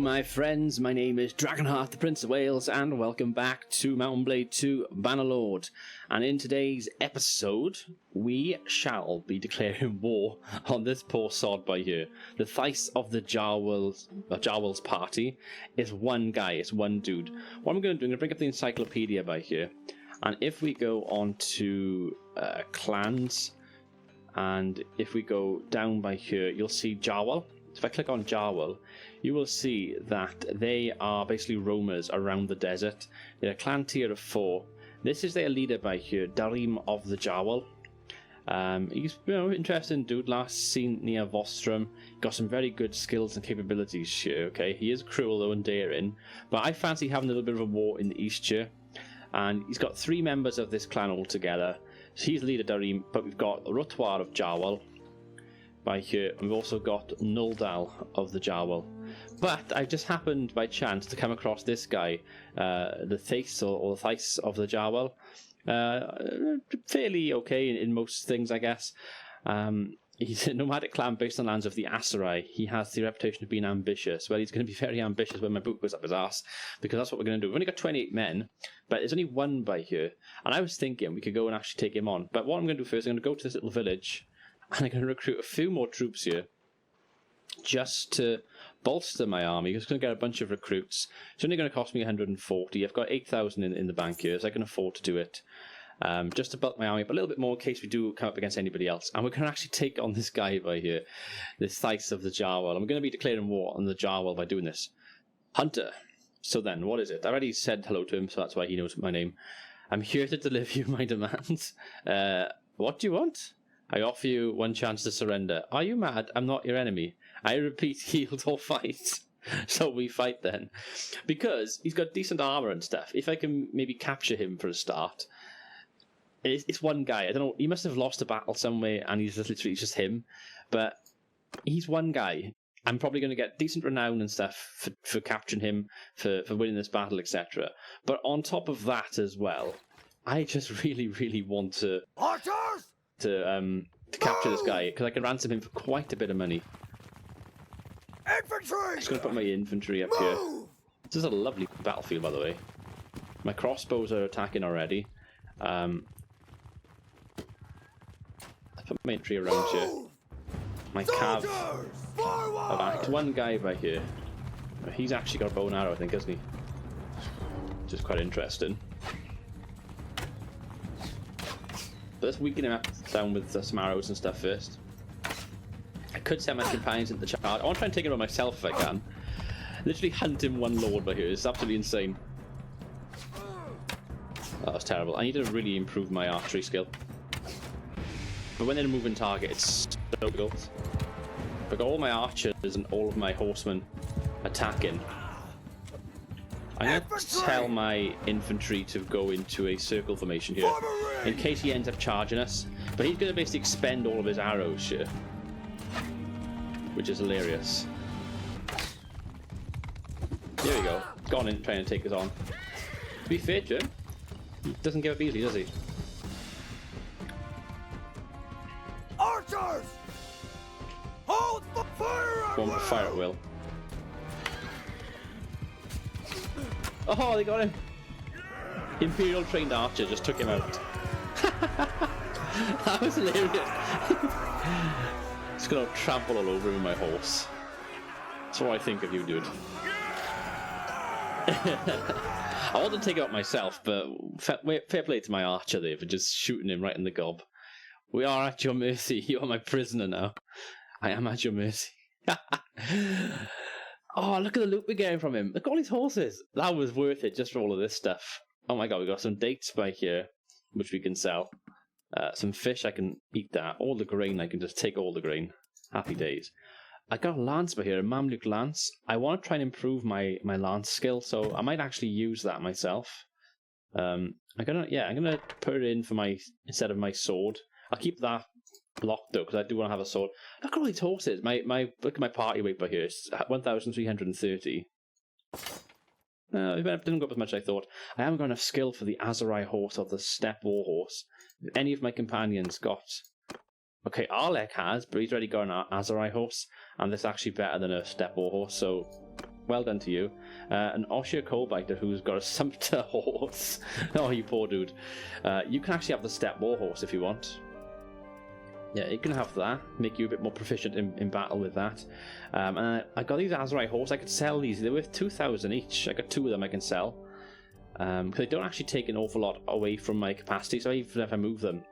my friends, my name is Dragonheart, the Prince of Wales, and welcome back to Mount & Blade 2 Bannerlord. And in today's episode, we shall be declaring war on this poor sod by here. The Theiss of the Jarwel's party is one guy, it's one dude. What I'm going to do, I'm going to bring up the encyclopedia by here, and if we go on to clans, and if we go down by here, you'll see Jarwel. If I click on Jarwel, you will see that they are basically roamers around the desert. They're a clan tier of 4. This is their leader by here, Darim of the Jarwel. He's interesting dude, last seen near Vostrum. Got some very good skills and capabilities here, okay? He is cruel though and daring, but I fancy having a little bit of a war in the east here. And he's got 3 members of this clan altogether. So he's leader Darim, but we've got Rutwar of Jarwel by here, and we've also got Nuldal of the Jarwel. But I just happened by chance to come across this guy, the Theiss or the Theiss of the Jarwel. Fairly okay in most things, I guess. He's a nomadic clan based on lands of the Aserai. He has the reputation of being ambitious. Well, he's going to be very ambitious when my boot goes up his ass, because that's what we're going to do. We've only got 28 men, but there's only one by here. And I was thinking we could go and actually take him on. But what I'm going to do first, I'm going to go to this little village, and I'm going to recruit a few more troops here, just to bolster my army. It's going to get a bunch of recruits. It's only going to cost me 140. I've got 8,000 in the bank here, so I can afford to do it. Just to bulk my army, but a little bit more in case we do come up against anybody else. And we're going to actually take on this guy by here, this Theiss of the Jarwel. I'm going to be declaring war on the Jarwel by doing this. Hunter. So then, what is it? I already said hello to him, so that's why he knows my name. I'm here to deliver you my demands. What do you want? I offer you one chance to surrender. Are you mad? I'm not your enemy. I repeat, yield or fight. So we fight then. Because he's got decent armor and stuff. If I can maybe capture him for a start. It's one guy. I don't know. He must have lost a battle somewhere and he's literally just him. But he's one guy. I'm probably going to get decent renown and stuff for capturing him, for winning this battle, etc. But on top of that as well, I just really, really want to capture this guy, because I can ransom him for quite a bit of money. Infantry! I'm just going to put my infantry up here. This is a lovely battlefield, by the way. My crossbows are attacking already. I put my infantry around here. My cav have attacked one guy by here. He's actually got a bow and arrow, I think, hasn't he? Which is quite interesting. But let's weaken him up down with some arrows and stuff first. I could send my companions into the charge. I want to try and take him on myself if I can. Literally hunt him one lord by here. It's absolutely insane. That was terrible. I need to really improve my archery skill. But when they're a moving target, it's so difficult. I've got all my archers and all of my horsemen attacking. I'm going to tell my infantry to go into a circle formation here, in case he ends up charging us. But he's going to basically expend all of his arrows here, which is hilarious. Here we go. Gone in trying to take us on. To be fair to him, he doesn't give up easily, does he? Archers! Hold the fire at Go on for fire at will. Oh, they got him! Imperial trained archer just took him out. That was hilarious. Just gonna trample all over him with my horse. That's what I think of you, dude. I wanted to take him out myself, but fair play to my archer there for just shooting him right in the gob. We are at your mercy. You are my prisoner now. I am at your mercy. Oh, look at the loot we're getting from him. Look at all these horses. That was worth it just for all of this stuff. Oh my god, we got some dates by here, which we can sell. Some fish, I can eat that. All the grain, I can just take all the grain. Happy days. I got a lance by here, a Mamluk lance. I want to try and improve my lance skill, so I might actually use that myself. I'm gonna put it in for instead of my sword. I'll keep that locked though, because I do want to have a sword. Look at all these horses. Look at my party weight by here. It's 1,330. It didn't go up as much as I thought. I haven't got enough skill for the Aserai horse or the steppe war horse. Any of my companions got Okay, Arlek has, but he's already got an Aserai horse, and this is actually better than a steppe war horse, so well done to you. An Osher Coalbiter who's got a Sumpter horse. Oh, you poor dude. You can actually have the Steppe War horse if you want. Yeah, you can have that. Make you a bit more proficient in battle with that. And I got these Aserai horse. I could sell these. They're worth 2,000 each. I got 2 of them I can sell. Because they don't actually take an awful lot away from my capacity. So even if I move them,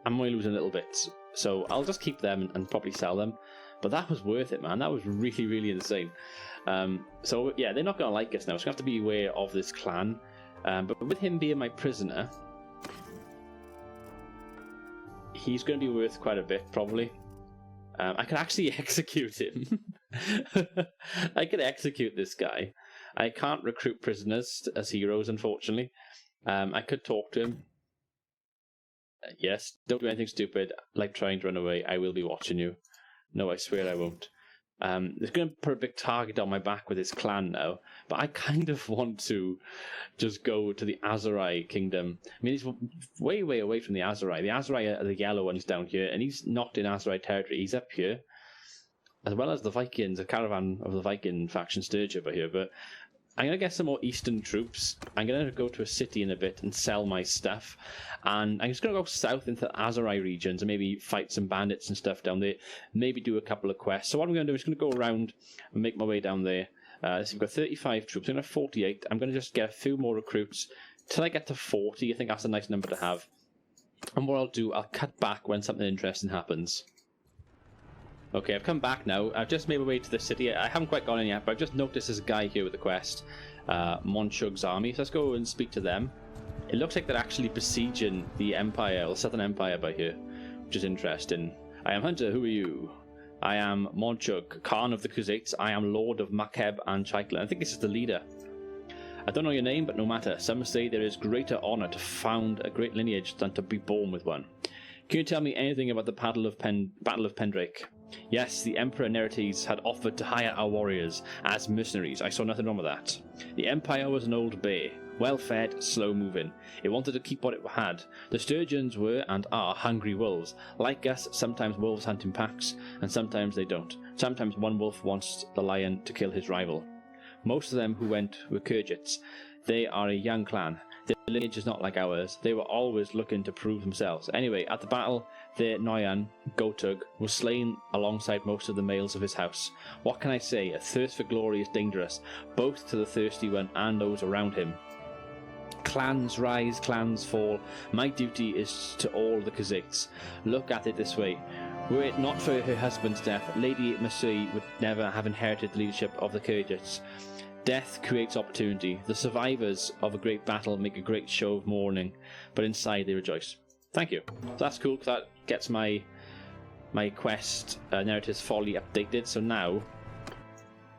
I'm only losing a little bit. So I'll just keep them and probably sell them. But that was worth it, man. That was really, really insane. So yeah, they're not going to like us now. So we have to be aware of this clan. But with him being my prisoner, he's going to be worth quite a bit, probably. I could actually execute him. I could execute this guy. I can't recruit prisoners as heroes, unfortunately. I could talk to him. Yes, don't do anything stupid, like trying to run away. I will be watching you. No, I swear I won't. It's going to put a big target on my back with his clan now, but I kind of want to just go to the Aserai kingdom. I mean, he's way, way away from the Aserai. The Aserai are the yellow ones down here, and he's not in Aserai territory. He's up here, as well as the Vikings, a caravan of the Viking faction Sturge over here. But I'm going to get some more eastern troops. I'm going to go to a city in a bit and sell my stuff. And I'm just going to go south into the Aserai regions and maybe fight some bandits and stuff down there. Maybe do a couple of quests. So what I'm going to do is going to go around and make my way down there. So we've got 35 troops. I'm going to have 48. I'm going to just get a few more recruits till I get to 40. I think that's a nice number to have. And what I'll do, I'll cut back when something interesting happens. Okay, I've come back now. I've just made my way to the city. I haven't quite gone in yet, but I've just noticed there's a guy here with a quest. Monchug's army. So let's go and speak to them. It looks like they're actually besieging the Empire, or Southern Empire by here, which is interesting. I am Hunter, who are you? I am Monchug, Khan of the Khuzaits. I am Lord of Makeb and Chaikla. I think this is the leader. I don't know your name, but no matter. Some say there is greater honour to found a great lineage than to be born with one. Can you tell me anything about the Battle of Pendrake? Yes, the Emperor Neretes had offered to hire our warriors as mercenaries. I saw nothing wrong with that. The Empire was an old bear, well-fed, slow-moving. It wanted to keep what it had. The Sturgeons were and are hungry wolves. Like us, sometimes wolves hunt in packs, and sometimes they don't. Sometimes one wolf wants the lion to kill his rival. Most of them who went were Khergits. They are a young clan. Their lineage is not like ours. They were always looking to prove themselves. Anyway, at the battle, their Noyan, Gotug, was slain alongside most of the males of his house. What can I say? A thirst for glory is dangerous, both to the thirsty one and those around him. Clans rise, clans fall. My duty is to all the Khuzaits. Look at it this way. Were it not for her husband's death, Lady Masui would never have inherited the leadership of the Khergits. Death creates opportunity. The survivors of a great battle make a great show of mourning, but inside they rejoice. Thank you. So that's cool, because that gets my quest narratives fully updated. So now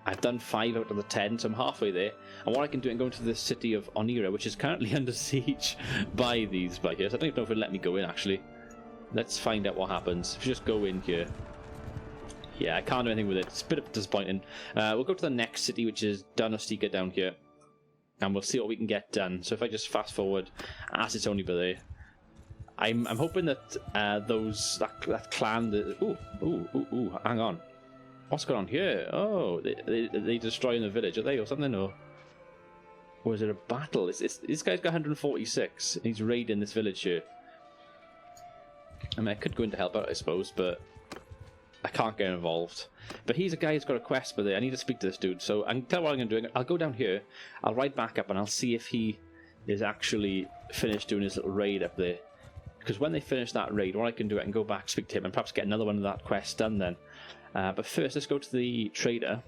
I've done 5 out of the 10, so I'm halfway there. And what I can do, I can go into the city of Onira, which is currently under siege by these by here. So I don't even know if it'll let me go in, actually. Let's find out what happens. If you just go in here. Yeah, I can't do anything with it. It's a bit disappointing. We'll go to the next city, which is Donostica down here. And we'll see what we can get done. So if I just fast forward, as it's only by there. I'm hoping that that clan... Ooh, hang on. What's going on here? Oh, they destroying the village, are they, or something? Or is it a battle? This guy's got 146, and he's raiding this village here. I mean, I could go in to help out, I suppose, but I can't get involved. But he's a guy who's got a quest, but I need to speak to this dude. So I can tell what I'm going to do. I'll go down here, I'll ride back up, and I'll see if he is actually finished doing his little raid up there. Because when they finish that raid, what I can do, I can go back, speak to him, and perhaps get another one of that quest done then. But first, let's go to the trader.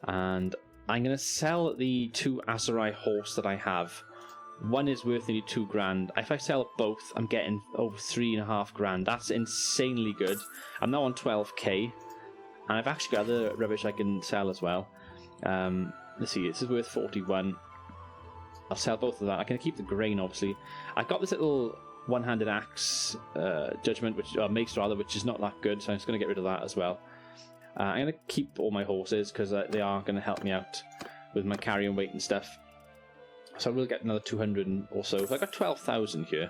And I'm going to sell the 2 Aserai horse that I have. One is worth nearly 2 grand. If I sell both, I'm getting over 3.5 grand. That's insanely good. I'm now on 12k. And I've actually got other rubbish I can sell as well. Let's see, this is worth 41. I'll sell both of that. I can keep the grain, obviously. I've got this little one-handed axe judgment, mace rather, which is not that good, so I'm just going to get rid of that as well. I'm going to keep all my horses, because they are going to help me out with my carrying weight and stuff. So I will get another 200 or so. So I got 12,000 here.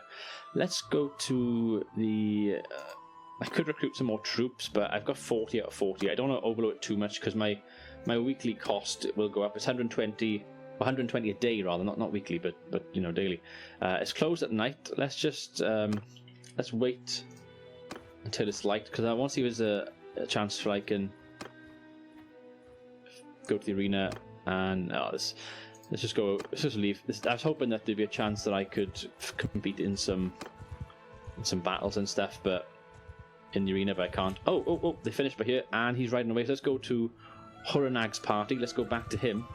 Let's go to the... I could recruit some more troops, but I've got 40 out of 40. I don't want to overload it too much, because my my weekly cost will go up. It's 120 a day rather, not weekly, but you know, daily. It's closed at night. Let's just let's wait until it's light, because I want to see if there's a chance where I can go to the arena and let's just go. Let's just leave. I was hoping that there'd be a chance that I could compete in some battles and stuff, but in the arena, but I can't. Oh! They finished by here, and he's riding away. So let's go to Huranag's party. Let's go back to him,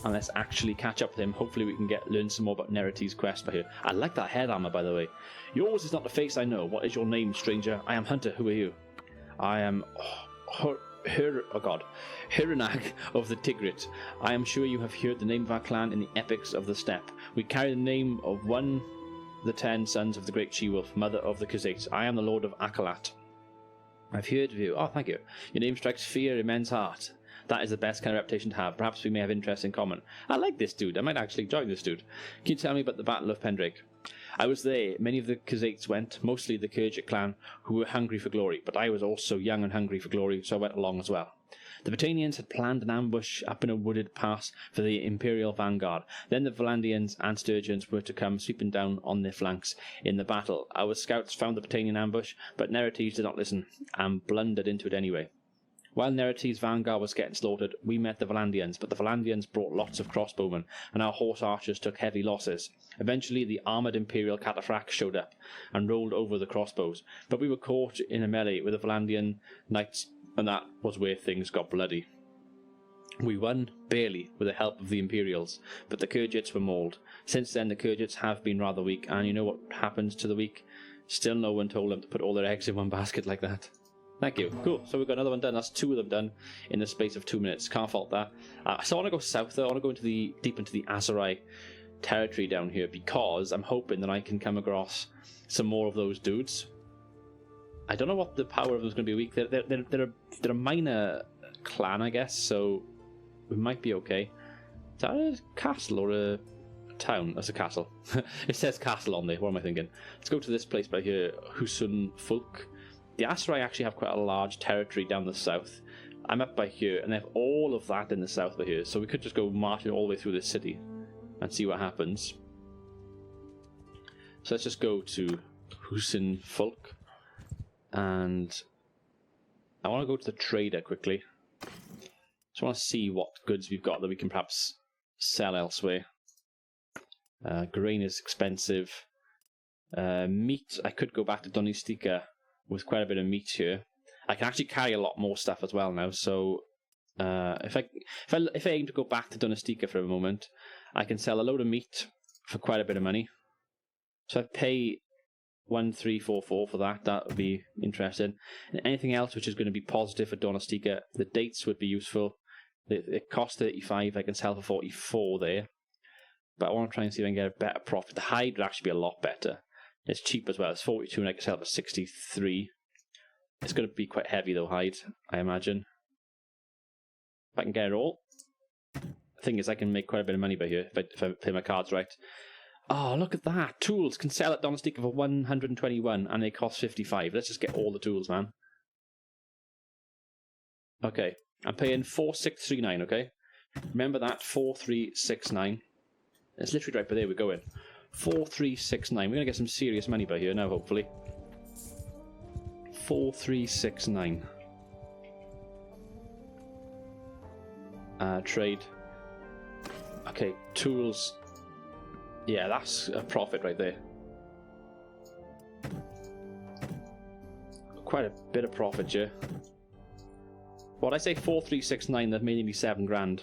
and let's actually catch up with him. Hopefully, we can learn some more about Nerity's quest by here. I like that head armor, by the way. Yours is not the face I know. What is your name, stranger? I am Hunter. Who are you? I am Huranag of the Tigrit. I am sure you have heard the name of our clan in the epics of the steppe. We carry the name of one of the 10 sons of the great she-wolf, mother of the Khazaits. I am the Lord of Akalat. I've heard of you. Oh, thank you. Your name strikes fear in men's heart. That is the best kind of reputation to have. Perhaps we may have interests in common. I like this dude. I might actually join this dude. Can you tell me about the Battle of Pendrake? I was there. Many of the Khazaits went, mostly the Khajiit clan, who were hungry for glory, but I was also young and hungry for glory, so I went along as well. The Britannians had planned an ambush up in a wooded pass for the Imperial vanguard. Then the Valandians and Sturgeons were to come sweeping down on their flanks in the battle. Our scouts found the Britannian ambush, but Nerites did not listen, and blundered into it anyway. While Nerites' vanguard was getting slaughtered, we met the Valandians, but the Valandians brought lots of crossbowmen, and our horse archers took heavy losses. Eventually, the armoured Imperial cataphracts showed up, and rolled over the crossbows, but we were caught in a melee with the Valandian knights, and that was where things got bloody. We won, barely, with the help of the Imperials, but the Khajiits were mauled. Since then, the Khajiits have been rather weak, and you know what happens to the weak? Still no one told them to put all their eggs in one basket like that. Thank you. Cool. So we've got another one done. That's 2 of them done in the space of 2 minutes. Can't fault that. So I want to go south, though. I want to go deep into the Aserai territory down here, because I'm hoping that I can come across some more of those dudes. I don't know what the power of them is going to be weak. They're a minor clan, I guess, so we might be okay. Is that a castle or a town? That's a castle. It says castle on there. What am I thinking? Let's go to this place by here, Husun Folk. The Aserai actually have quite a large territory down the south. I'm up by here, and they have all of that in the south by here, so we could just go marching all the way through this city and see what happens. So let's just go to Husun Folk, and I want to go to the trader quickly. Just want to see what goods we've got that we can perhaps sell elsewhere. Grain is expensive. Meat, I could go back to Donistika with quite a bit of meat here. I can actually carry a lot more stuff as well now, so if I aim to go back to Donistika for a moment, I can sell a load of meat for quite a bit of money. So I pay 1344 for that. That would be interesting. And anything else which is going to be positive for Donistika, the dates would be useful. It costs 35. I can sell for 44 there, but I want to try and see if I can get a better profit. The hide would actually be a lot better. It's cheap as well. It's 42 and I can sell it for 63. It's going to be quite heavy though, hide, I imagine. If I can get it all. The thing is, I can make quite a bit of money by here if I play my cards right. Oh, look at that. Tools can sell at Donistika for 121 and they cost 55. Let's just get all the tools, man. Okay. I'm paying 4639, okay? Remember that, 4369. It's literally right by there we're going. 4369. We're going to get some serious money by here now, hopefully. 4369. Trade. Okay, tools. Yeah, that's a profit right there. Quite a bit of profit here. What I say 4369, that made me 7 grand.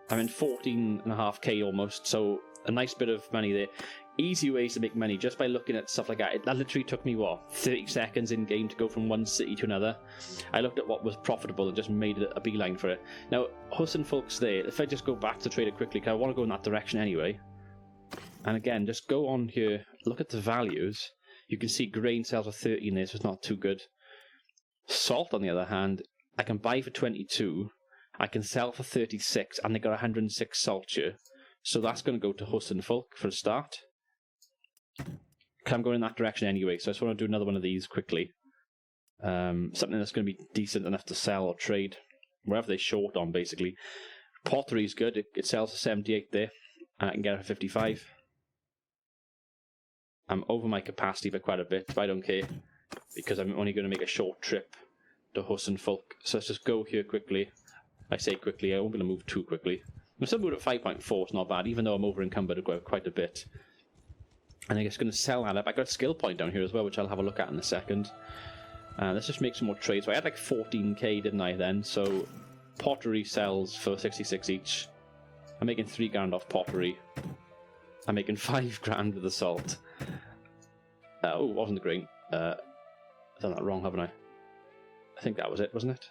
I'm in 14.5k almost, so a nice bit of money there. Easy ways to make money just by looking at stuff like that. That literally took me, what, 30 seconds in game to go from one city to another. I looked at what was profitable and just made a beeline for it. Now, Husun Folk's there. If I just go back to trader quickly, because I want to go in that direction anyway. And again, just go on here, look at the values. You can see grain sells for 30 in this, so it's not too good. Salt, on the other hand, I can buy for 22. I can sell for 36, and they got 106 salt here. So that's going to go to Husun Folk for a start. I'm going in that direction anyway, so I just want to do another one of these quickly. Something that's going to be decent enough to sell or trade. wherever they're short on, basically. Pottery's good. It sells for 78 there. And I can get it for 55. I'm over my capacity by quite a bit, but I don't care. Because I'm only going to make a short trip to Hus and Folk. So let's just go here quickly. I say quickly, I won't be able to move too quickly. I'm still moved at 5.4, it's not bad, even though I'm over encumbered quite a bit. And I'm just going to sell that up. I got a skill point down here as well, which I'll have a look at in a second. Let's just make some more trades. So I had like 14k, didn't I, then? So pottery sells for 66 each. I'm making 3 grand off pottery. I'm making 5 grand with the salt. Oh, wasn't the grain. I've done that wrong, haven't I? I think that was it, wasn't it?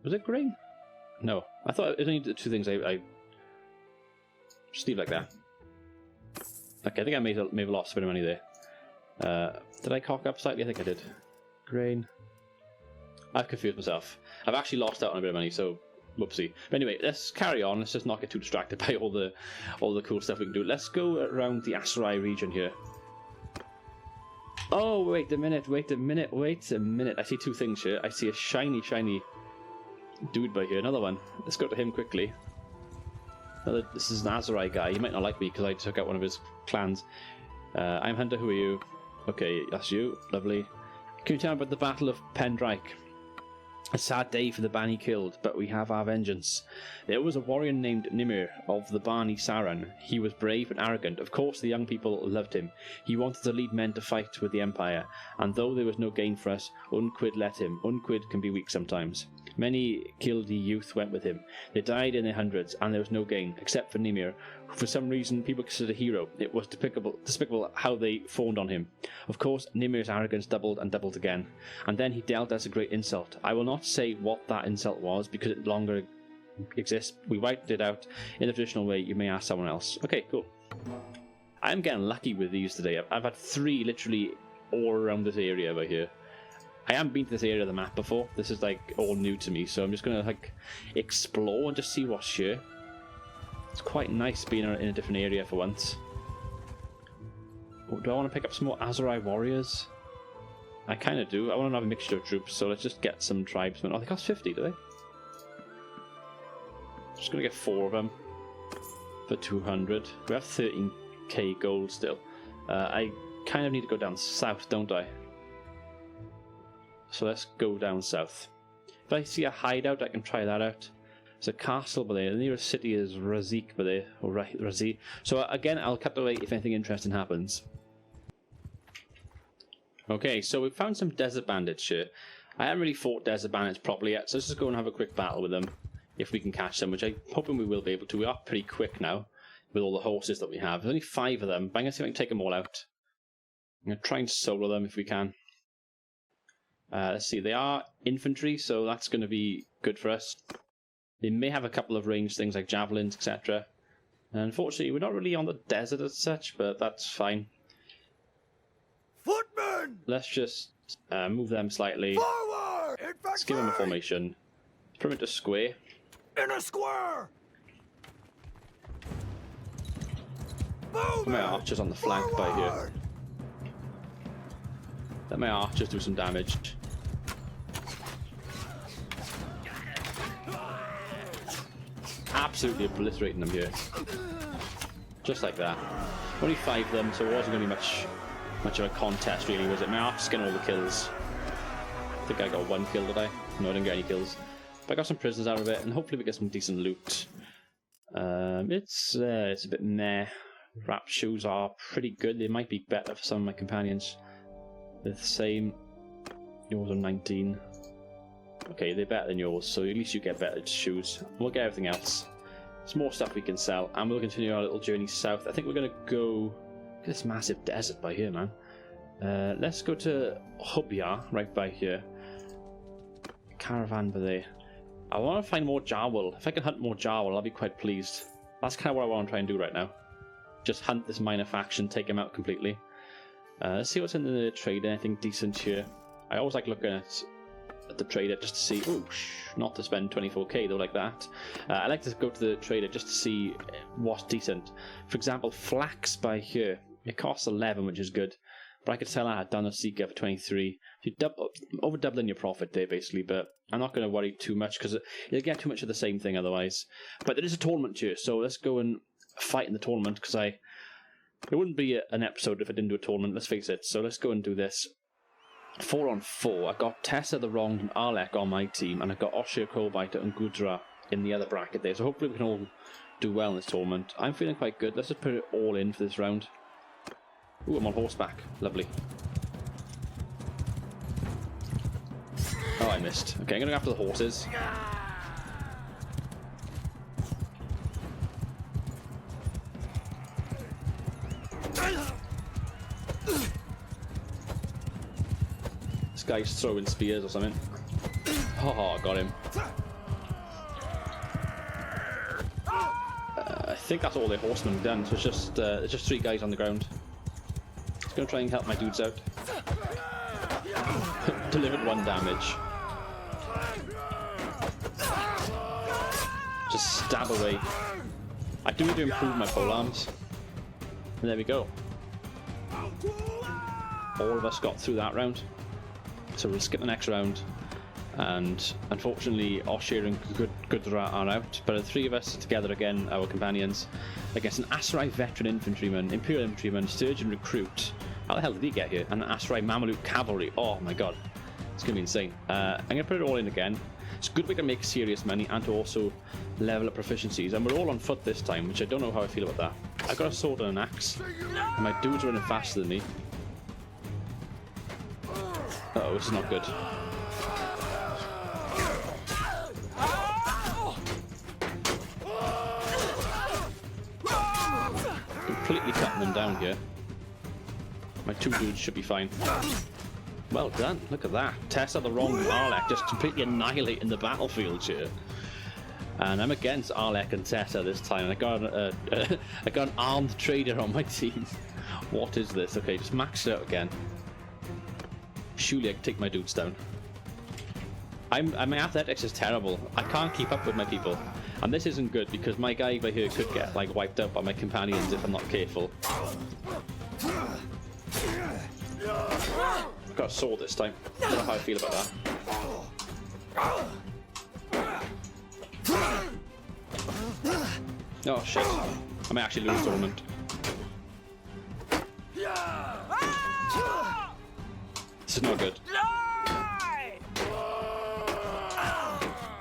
Was it grain? No. I thought it was only the 2 things I just leave like that. Okay, I think I may have lost a bit of money there. Did I cock up slightly? I think I did. Grain. I've confused myself. I've actually lost out on a bit of money, so whoopsie. But anyway, let's carry on. Let's just not get too distracted by all the cool stuff we can do. Let's go around the Aserai region here. Oh, wait a minute. I see 2 things here. I see a shiny dude by here. Another one. Let's go to him quickly. This is an Aserai guy. He might not like me because I took out one of his clans. I'm Hunter. Who are you? Okay, that's you. Lovely. Can you tell me about the Battle of Pendraic? A sad day for the Bani killed, but we have our vengeance. There was a warrior named Nimir of the Bani Saran. He was brave and arrogant. Of course, the young people loved him. He wanted to lead men to fight with the Empire, and though there was no gain for us, Unquid let him. Unquid can be weak sometimes. Many Gildi youth went with him. They died in their hundreds, and there was no gain, except for Nimir, who for some reason people considered a hero. It was despicable how they fawned on him. Of course, Nimir's arrogance doubled and doubled again, and then he dealt us a great insult. I will not say what that insult was, because it no longer exists. We wiped it out in the traditional way. You may ask someone else. Okay, cool. I'm getting lucky with these today. I've had 3 literally all around this area over here. I haven't been to this area of the map before. This is like all new to me, so I'm just gonna like explore and just see what's here. It's quite nice being in a different area for once. Do I want to pick up some more Aserai warriors? I kind of do. I want to have a mixture of troops, so let's just get some tribesmen. Oh, they cost 50, do they? Just gonna get 4 of them for 200. We have 13k gold still. I kind of need to go down south, don't I? So let's go down south. If I see a hideout, I can try that out. There's a castle by there. The nearest city is Razik by there, or Razi. So again, I'll cut away if anything interesting happens. Okay, so we've found some desert bandits here. I haven't really fought desert bandits properly yet, so let's just go and have a quick battle with them. If we can catch them, which I'm hoping we will be able to. We are pretty quick now, with all the horses that we have. There's only 5 of them, but I'm going to see if I can take them all out. I'm going to try and solo them if we can. Let's see, they are infantry, so that's going to be good for us. They may have a couple of ranged things like javelins, etc. Unfortunately, we're not really on the desert as such, but that's fine. Footmen! Let's just move them slightly. Forward! Let's give them a formation. Put them into square. In a square! Put my archers on the flank by here. Let my archers do some damage. Absolutely obliterating them here. Just like that. Only 5 of them, so it wasn't going to be much of a contest really, was it? My archers getting all the kills. I think I got 1 kill, did I? No, I didn't get any kills. But I got some prisoners out of it, and hopefully we get some decent loot. It's a bit meh. Wrap shoes are pretty good. They might be better for some of my companions. They're the same. Yours are 19. Okay, they're better than yours, so at least you get better shoes. We'll get everything else. There's more stuff we can sell, and we'll continue our little journey south. I think we're going to go... Look at this massive desert by here, man. Let's go to Hubya, right by here. Caravan by there. I want to find more Jarwal. If I can hunt more Jarwal, I'll be quite pleased. That's kind of what I want to try and do right now. Just hunt this minor faction, take him out completely. Let's see what's in the trade, anything decent here. I always like looking at the trader just to see, not to spend 24k though like that. I like to go to the trader just to see what's decent. For example, flax by here. It costs 11, which is good. But I could sell that at Danosika for 23. You over doubling your profit there, basically. But I'm not going to worry too much because you'll get too much of the same thing otherwise. But there is a tournament here, so let's go and fight in the tournament because it wouldn't be an episode if I didn't do a tournament. Let's face it. So let's go and do this. 4-on-4. I got Tessa the Wronged and Arlek on my team, and I got Oshir, Coldbiter, and Gudra in the other bracket there. So hopefully we can all do well in this tournament. I'm feeling quite good. Let's just put it all in for this round. Ooh, I'm on horseback. Lovely. Oh, I missed. Okay, I'm going to go after the horses. This guy's throwing spears or something. Oh, got him. I think that's all their horsemen have done, so it's just 3 guys on the ground. Just going to try and help my dudes out. Delivered 1 damage. Just stab away. I do need to improve my pole arms. And there we go. All of us got through that round. So we'll skip the next round. And unfortunately, Oshir and Gudra are out. But the 3 of us together again, our companions, against an Aserai veteran infantryman, Imperial infantryman, Sturgeon recruit. How the hell did he get here? And an Aserai Mameluke cavalry. Oh my god. It's going to be insane. I'm going to put it all in again. It's a good way to make serious money and to also level up proficiencies. And we're all on foot this time, which I don't know how I feel about that. I've got a sword and an axe. And my dudes are running faster than me. Uh-oh, this is not good. Completely cutting them down here. My 2 dudes should be fine. Well done, look at that. Tessa the Wronged and Arlek just completely annihilating the battlefield here. And I'm against Arlek and Tessa this time. And I got an armed trader on my team. What is this? Okay, just max it out again. Surely I can take my dudes down. My athletics is terrible. I can't keep up with my people. And this isn't good because my guy over here could get like wiped out by my companions if I'm not careful. I've got a sword this time. I don't know how I feel about that. Oh shit. I may actually lose the tournament. This is not good.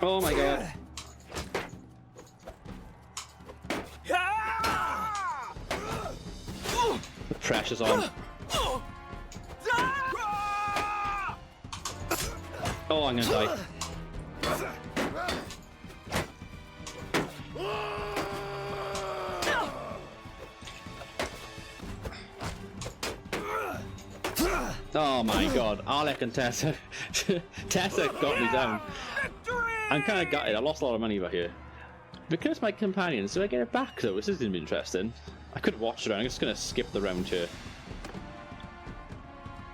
Oh my god. The pressure's on. Oh, I'm gonna die. Oh my god, Arlek and Tessa. Tessa got me down. I'm kind of gutted. I lost a lot of money over here. Because my companions, do I get it back though? This is going to be interesting. I could watch it. I'm just going to skip the round here.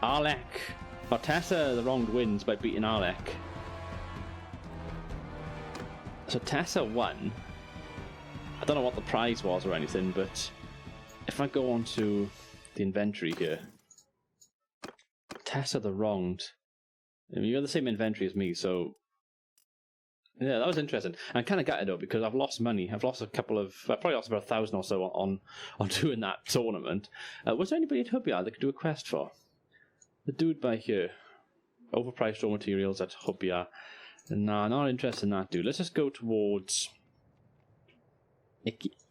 Arlek. Oh, Tessa the Wronged wins by beating Arlek. So Tessa won. I don't know what the prize was or anything, but if I go on to the inventory here, Tessa the Wronged. I mean, you got the same inventory as me, so yeah, that was interesting. I'm kind of gutted though because I've lost money. I've lost I probably lost about 1,000 or so on doing that tournament. Was there anybody at Hubia that could do a quest for? The dude by here. Overpriced raw materials at Hubia. Nah, not interested in that dude. Let's just go towards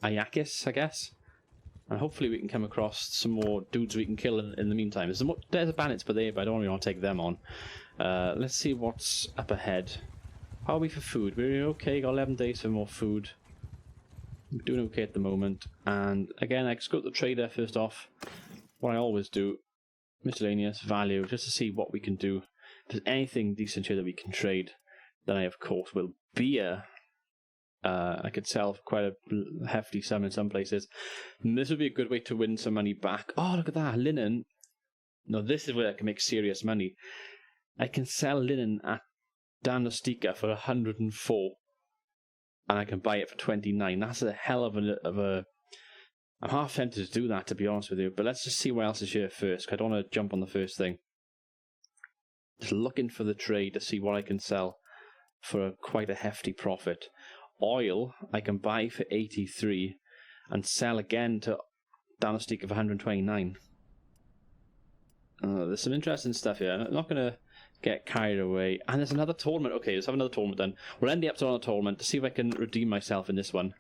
Ayakis, I guess. And hopefully we can come across some more dudes we can kill in the meantime. There's a bandits but I don't really want to take them on. Let's see what's up ahead. How are we for food? We're okay, got 11 days for more food. We're doing okay at the moment. And again, I just go to the trader first off. What I always do, miscellaneous value, just to see what we can do. If there's anything decent here that we can trade, then I of course will. Beer, I could sell for quite a hefty sum in some places. And this would be a good way to win some money back. Oh, look at that, linen. No, this is where I can make serious money. I can sell linen at Danostika for 104, and I can buy it for 29. That's a hell of a I'm half tempted to do that, to be honest with you, but let's just see what else is here first, 'cause I don't want to jump on the first thing. Just looking for the trade to see what I can sell for quite a hefty profit. Oil, I can buy for 83 and sell again to Dynastic of 129. There's some interesting stuff here. I'm not going to get carried away. And there's another tournament. Okay, let's have another tournament then. We'll end the episode on a tournament to see if I can redeem myself in this one.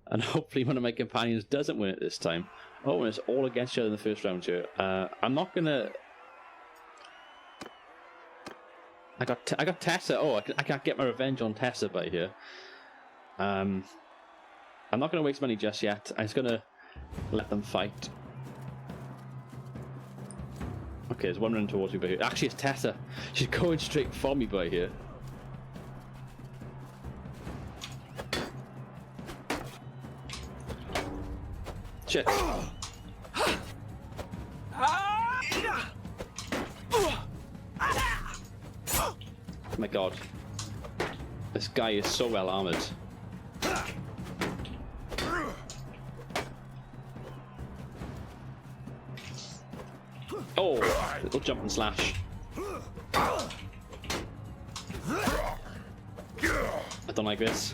And hopefully one of my companions doesn't win it this time. Oh, and it's all against each other in the first round here. I'm not going to... I got Tessa. Oh, I can't get my revenge on Tessa by here. I'm not going to waste money just yet. I'm just going to let them fight. Okay, there's one running towards me by here. Actually, it's Tessa. She's going straight for me by here. Shit. Oh my god. This guy is so well armored. Oh, little jump and slash. I don't like this.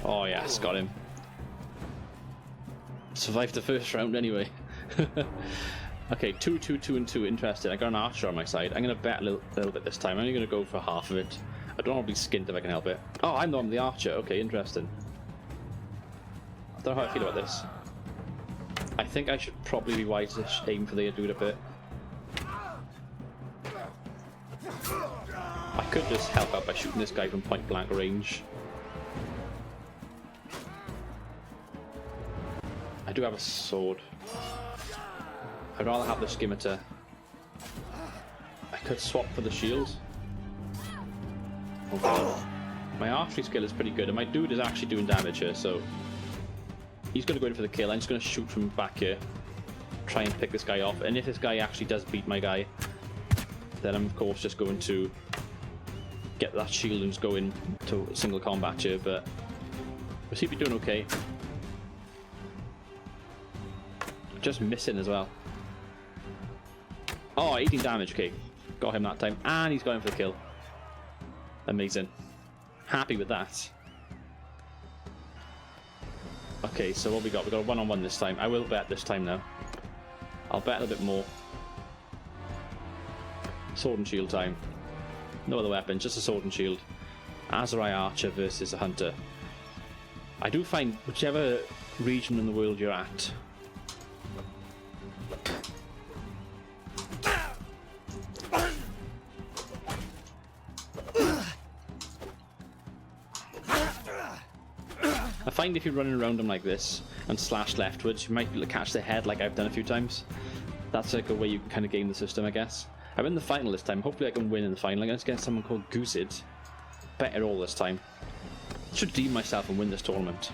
Oh yes, got him. Survived the first round anyway. Okay, 2, 2, 2, and 2. Interesting. I got an archer on my side. I'm going to bet a little bit this time. I'm only going to go for half of it. I don't want to be skint if I can help it. Oh, I'm the one with the archer. Okay, interesting. I don't know how I feel about this. I think I should probably be wise to aim for the dude a bit. I could just help out by shooting this guy from point blank range. I do have a sword. I'd rather have the scimitar. I could swap for the shield. Oh god. My archery skill is pretty good, and my dude is actually doing damage here, so he's going to go in for the kill. I'm just going to shoot from back here, try and pick this guy off, and if this guy actually does beat my guy, then I'm of course just going to get that shield and just go into single combat here, but we'll see if we're doing okay. Just missing as well. Oh, 18 damage, okay. Got him that time, and he's going for the kill. Amazing. Happy with that. Okay, so what we got? We got a one-on-one this time. I will bet this time now. I'll bet a little bit more. Sword and shield time. No other weapon, just a sword and shield. Azurai Archer versus a hunter. I do find whichever region in the world you're at, I find if you're running around them like this and slash leftwards, you might be able to catch their head like I've done a few times. That's like a way you can kind of game the system, I guess. I'm in the final this time. Hopefully I can win in the final against someone called Goosid. Bet it all this time. I should redeem myself and win this tournament.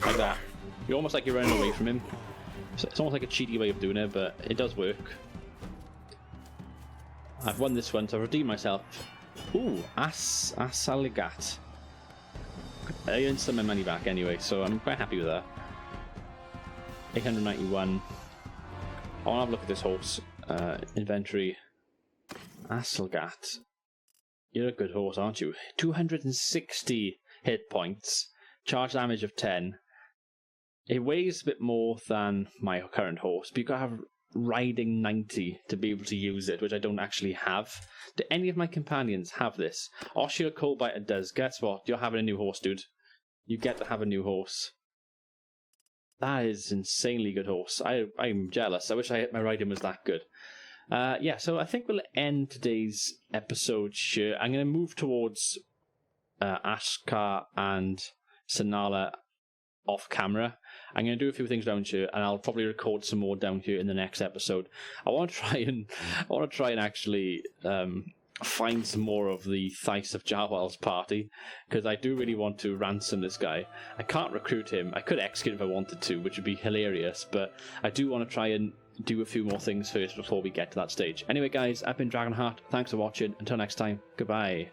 Like that. You're almost like you're running away from him. It's almost like a cheaty way of doing it, but it does work. I've won this one, so I've redeemed myself. Ooh, Asaligat. I earned some of my money back anyway, so I'm quite happy with that. 891. I want to have a look at this horse. Inventory. Asalgat. You're a good horse, aren't you? 260 hit points. Charge damage of 10. It weighs a bit more than my current horse, but you've got to have riding 90 to be able to use it, which I don't actually have. Do any of my companions have this? Oshir Coldbiter does. Guess what? You're having a new horse, dude. You get to have a new horse. That is insanely good horse. I'm jealous. I wish my riding was that good. Yeah, so I think we'll end today's episode here. I'm going to move towards Ashkar and Sanala off camera. I'm going to do a few things down here, and I'll probably record some more down here in the next episode. I want to try and actually find some more of the Thais of Jarwal's party, because I do really want to ransom this guy. I can't recruit him. I could execute him if I wanted to, which would be hilarious, but I do want to try and do a few more things first before we get to that stage. Anyway, guys, I've been Dragonheart. Thanks for watching. Until next time, goodbye.